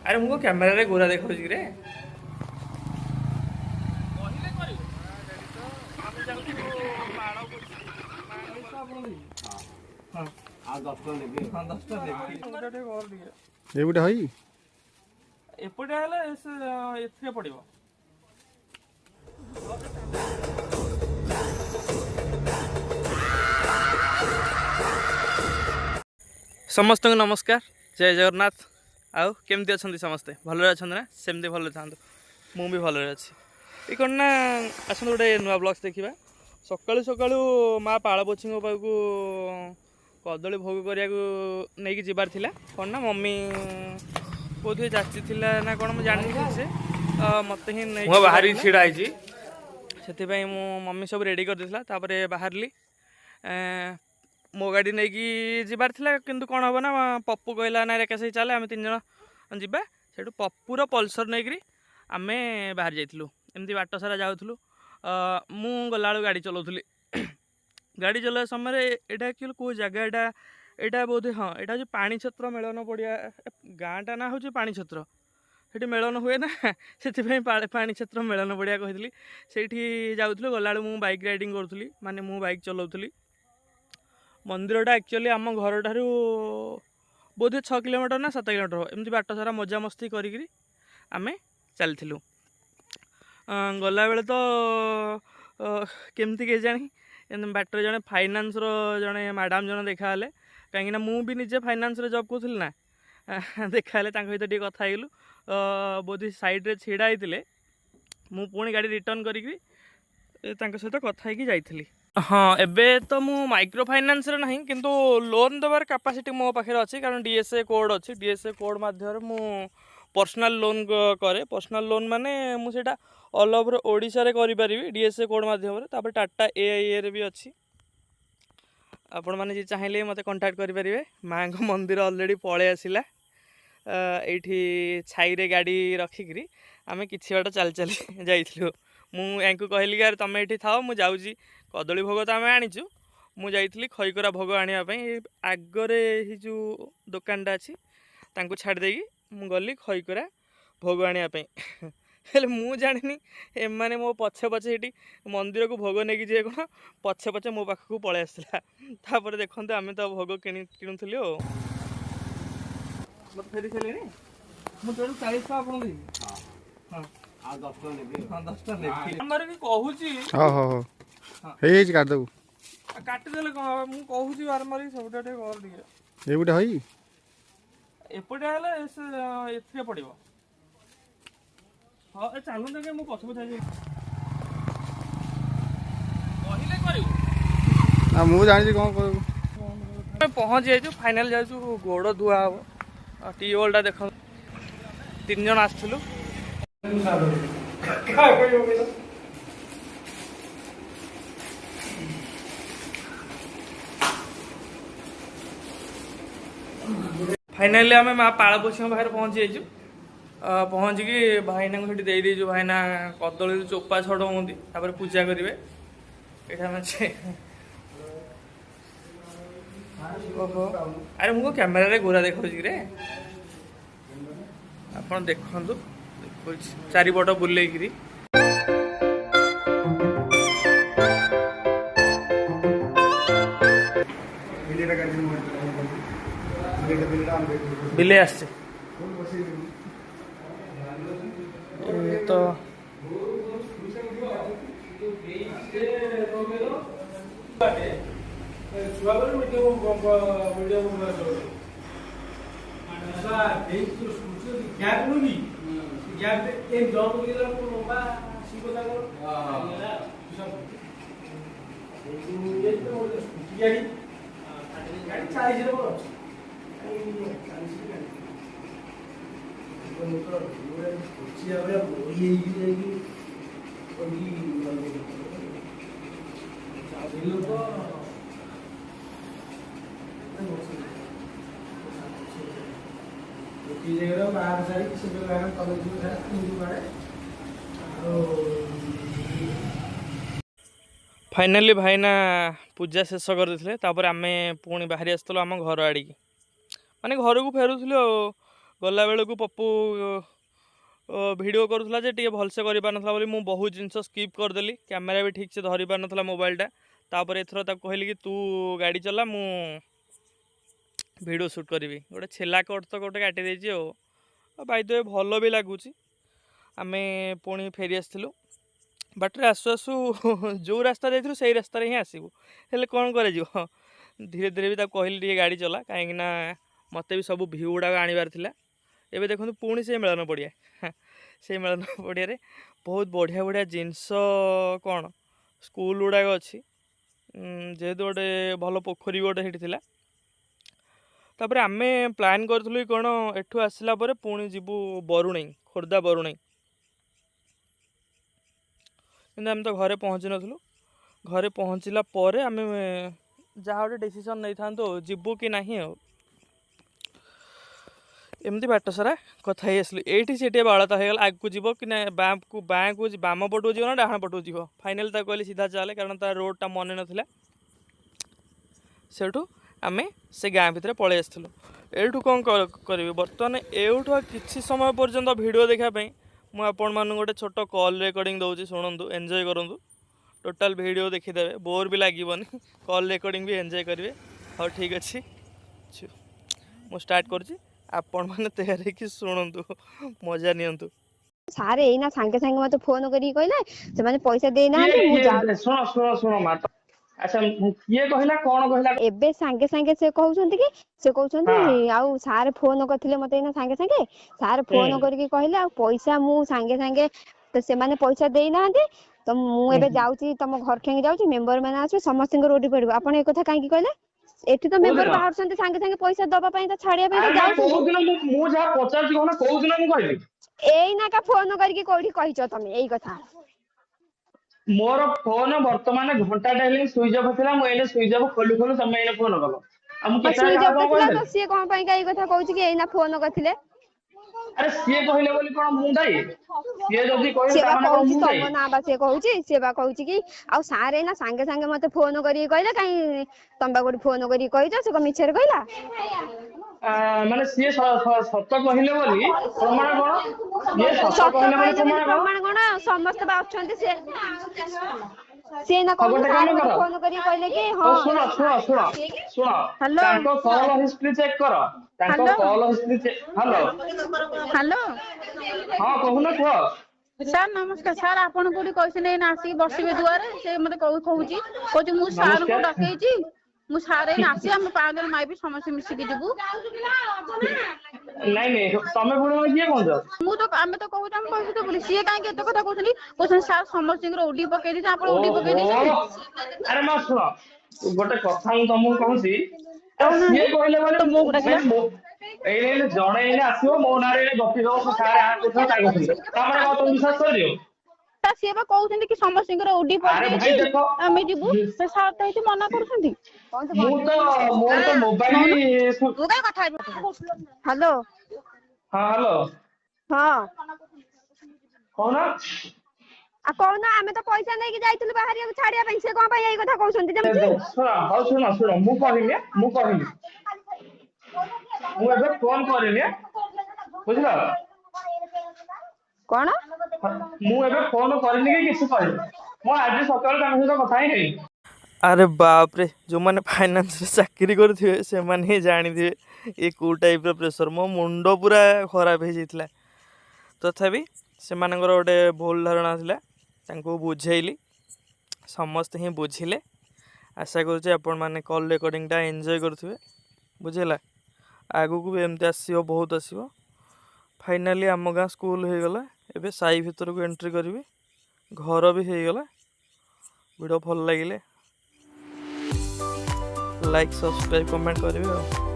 अरे मुझे कैमेरा रे गोरा देखो रे ଏଇଟା ହଇ ଏପଟେ ହେଲେ ଏଥିରେ ପଡ଼ିବ। समस्त को नमस्कार, जय जगन्नाथ। आउ केमती अच्छा समस्ते भलरे अच्छा ना? सेमती भल था मु भी भलरे अच्छी। ये कौन ना आस गोटे नुआ ब्लग्स देखा। सकालू सकालू माँ पालपोछी पाक कदली भोग करने नहीं जबार थिला। कौन ना मम्मी बोधे जाची थिला ना कौन मुझे जानी से मत ही नहीं बाहर छिड़ा से मो मम्मी सब रेडी कर देथिला। तापरे बाहरली मो गाड़ी नहीं कि जबार किंतु कौन हम ना पप्पू कहला ना रेखा सही चले आम 3 जन जा से पप्पूर पल्सर नहीं आम बाहर जाइलु। एमती बाट सारा जाऊँ मु गला गाड़ी चलाऊली। गाड़ी चलाइवा समय यहाँ एक्चुअली कौ जगह यहाँ बोधे हाँ यहाँ हूँ पानी छत्र मेलन पड़िया गाँटा ना हूँ पानी छत्र से मेलन हुए ना से पानी छत्र मेलन पड़िया कही से जाऊँ गला मु बाइक राइडिंग करूँ माने मु बाइक चलाऊली। मंदिरटा एक्चुअली आम घर ठारू बोधे 6 किलोमीटर ना 7 किलोमीटर एमती बाट सारा मजा मस्ती करी आमे चलथिलु। गला बेले तो केमती के जानी बाटर जड़े फाइनान्स जड़े मैडम जन देखा कहीं मु भी निजे फाइनान्स जॉब करूँ ना देखा सहित टे कथा होलु बोधे साइड रे छिड़ा होते मु पुणी गाड़ी रिटर्न करी सहित कथा जाइली। हाँ एबे तो मु माइक्रो फाइनान्स रे नहीं किंतु लोन देवार कैपेसिटी मो पाखे अच्छी कारण डीएसए कोड अच्छी। डीएसए कोड माध्यम मु पर्सनल लोन करे। पर्सनल लोन माने मुझे ऑल ओवर ओडिशा रे करि परिबी डीएसए कोड माध्यम रे। तापर टाटा एआईए रे भी अच्छी। आपण माने जे चाहिले मते कांटेक्ट करि परिबे। मां को मंदिर ऑलरेडी पळे आसिला। एठी छाई रे गाड़ी रखिकरी आमे किछि बाट चल चल जाइथिलु। मु यांकु कहली यार तमे एठी थाओ मु जाउजी कदली भोग तो आम आनीचु मु जाइली खईकरा भोग आने आगरे ही जो दुकानटा अच्छी तांको छाड़ देगी मु गली खईकरा भोग आने हेले मु जानी एमाने मो पछे पछे ये मंदिर को भोग नहीं जे कौन पछे पछे मो पाखक पलि आसला। तापर देखते आम तो भोग किणुलु मत फेरी सारे मुझे 40 टका आपन देबी। हां आ 10 टका लेबी। हां 10 टका लेबी हमर भी कहूची। हां हां हे काट दबु काटी देले मु कहूची बारंबार सबटा टे कर दिए एबुटा हई एपटे हेले एथिरे पड़िबो। हां ए चालू देखे मु पछ पछ जाई कहिले करियो आ मु जानि कोन करबो पहुंच जाइछु फाइनल जाइछु गोड़ धुआ हो टीओलटा देख 3 जन आछथिलु फाइनाली आम माँ पालपोछी पाखे पहुँची जाइए। पहुँचिकी भाईना को दे दीजु। भाईना कदली चोपा छड़ाऊँगी तापर पूजा करेंगे ये अरे मुझे कैमेरा रे गोरा देखो रे आप देखु चारिपट बुलेकरी बिले आसছে तो फाइनाली भाईना पूजा शेष करदे आम पुणी बाहरी आसलु आम घर आड़ माने घर को फेरुलु गला बेलू पप्पू वीडियो करूला जे टे भलसे कर बोली मुझे बहुत जिनस स्किप करदेली कैमेरा भी ठीक से धरी पार ना मोबाइलटा तापर एथर कहली कि तू गाड़ी चला मु वीडियो शूट करी गोटे छेला कट तो गोटे काटी देची बाई द भल भी लगुच आम पुणी फेरी आसलु बाटर आसु आसु जो रास्ता जाइलु से रास्तार ही आसबू हेल्ले कौन कर धीरे धीरे भी कहली टे गाड़ी चला कहीं मत भी सब भ्यू गुड़ाक आनबार था एवं देखो पुणी से मिलन पड़िया से मिलन पड़िया बहुत बढ़िया बढ़िया जिनस कौन स्कूल गुड़ाक अच्छी जेहेतु गोटे भल पोखरी गोटे थी तापर आम प्लान करूँ कौन एठू आसला पुणी जीवु बरुणई खोर्धा बरुणई कि आम तो घरे पहुँची नथुलु घरे पहुँचला आम जहाँ गोटे डिसीजन नहीं था जीवु कि नहीं एमती बाट सारा कथा ही आसलु ये बाड़ता हो गला आग को जीव कि बाँ को बाम पटू जीव ना डाण पटू जीव फाइनाल कहली सीधा चले कारण तार रोडटा मन नाला सेठू आम से गाँ भितर पलि आसलु एठू कौन करी बर्तमान एठू किसी समय पर्यंत वीडियो देखापी मुझे गोटे छोट कॉल रेकर्डिंग दूसरी शुणु एंजॉय करूँ टोटाल वीडियो देखीदे बोर भी लगे कॉल रेकर्डिंग भी एंजॉय करेंगे हाँ ठीक अच्छे मु स्टार्ट करुँची आपण मैंने तैयार है शुणु मजा नियंतु सारे एना सांगे सांगे मते फोन करी कहले से माने पैसा देई ना मु जा सुनो सुनो सुनो माता अच्छा ये कहला कोन कहला एबे सांगे सांगे से कहउछंती कि से कहउछंती आउ सारे फोन करथिले मते एना सांगे सांगे सारे फोन करके कहले आ पैसा मु सांगे सांगे तो से माने पैसा देई ना तो मु एबे जाउची तम घर खेंगे जाउची मेंबर माने आछे समस्त रोडी पड़बो आपण ए कथा काहे की कहले एठी तो मेंबर बाहर संते सांगे सांगे पैसा दबा पई तो छाड़िया पई तो जाउची को दिन मु जा पचार कोन को दिन मु कहली एई ना का फोन करके कोठी कहिचो तमे एई कथा मोर फोन वर्तमान घंटा टाइम स्विच ऑफ थिला मु एने स्विच ऑफ खोलु खोलु समय एने फोन कलो हम केता स्विच ऑफ थिला तो से कोन पई काई कथा कहउची कि एई ना फोन करथिले अरे सीए कहले बोली कोन मु दाई सीए जदी कहले सेवा ताने कहउची मु दाई तम ना बा से कहउची सेवा कहउची कि आ सारे ना सांगे सांगे मते फोन करी कहले काई तंबा गोटी फोन करी कहिचो से को मिछर कहला माने सीए सत्य कहले बोली प्रमाण कोन ये सत्य कहले बोली प्रमाण कोन समस्त बा अछंती से ना कोन फोन करी कहले कि हां सुनो सुनो सुनो सुनो हेलो ताको कॉल हिस्ट्री चेक करो ताको call history check hello hello हां कहूना कह सर नमस्कार सर आपण कोठी कैसे नै नासी बसिबे दुआरे से मते कहउची कोची मु सर को डकेची मु सारे नासी हम पागल माई भी समस्या मिसी के जबू नहीं नहीं तमे पुणी किए कोन मु तो आमे तो कहू हम पैसे तो बोली सी काहे के तो कथा कहथली कोसन सर समस्या को ओडी पके दी आपण ओडी पके दी अरे मा सुनो गोटे कथा हम तुमको कहूची ये कहले बोले मो एने जणे एने आसीओ मो नारे गपी दो सारे आ को ता गपी तमरे को तुम विश्वास कर दियो ता सेवा कहउछन कि समस्या को ओडी अरे पके भाई देखो आमे जीबू से सर त इति मना करछंती मो तो मोबाइल तू काय कथा हेलो हां हेलो हां कौन आ कौन आमे तो पैसा नै कि जाइतलु बाहरिया को छाड़िया पई से कोन पई एई कथा कहउछंती सुनो सुनो मु कहली मु एबे फोन करली बुझलो कोन मु एबे फोन करली कि किछ कहली मु आज सकाळ तांग सहित कथा ही नहीं अरे बाप रे जो माने फाइनेंस रे चाकरी करथिबे से माने ही जानि दिबे ए को टाइप रो प्रेशर मो मुंडो पूरा खराब हे जितला तथापि से मानकर गोटे भूल धारणा थिला तांको बुझेइली समस्त ही बुझिले आशा करूचे आपण माने कॉल रेकॉर्डिंगटा एंजॉय करथिबे बुझेला आगु को भी एमती आसीबो बहुत आसीबो फाइनाली आम गाँ स्कूल हो गला एबे साई भीतर को एंट्री करी घर भी हो गला वीडियो भल लगिले लाइक सब्सक्राइब कमेंट करेंगे।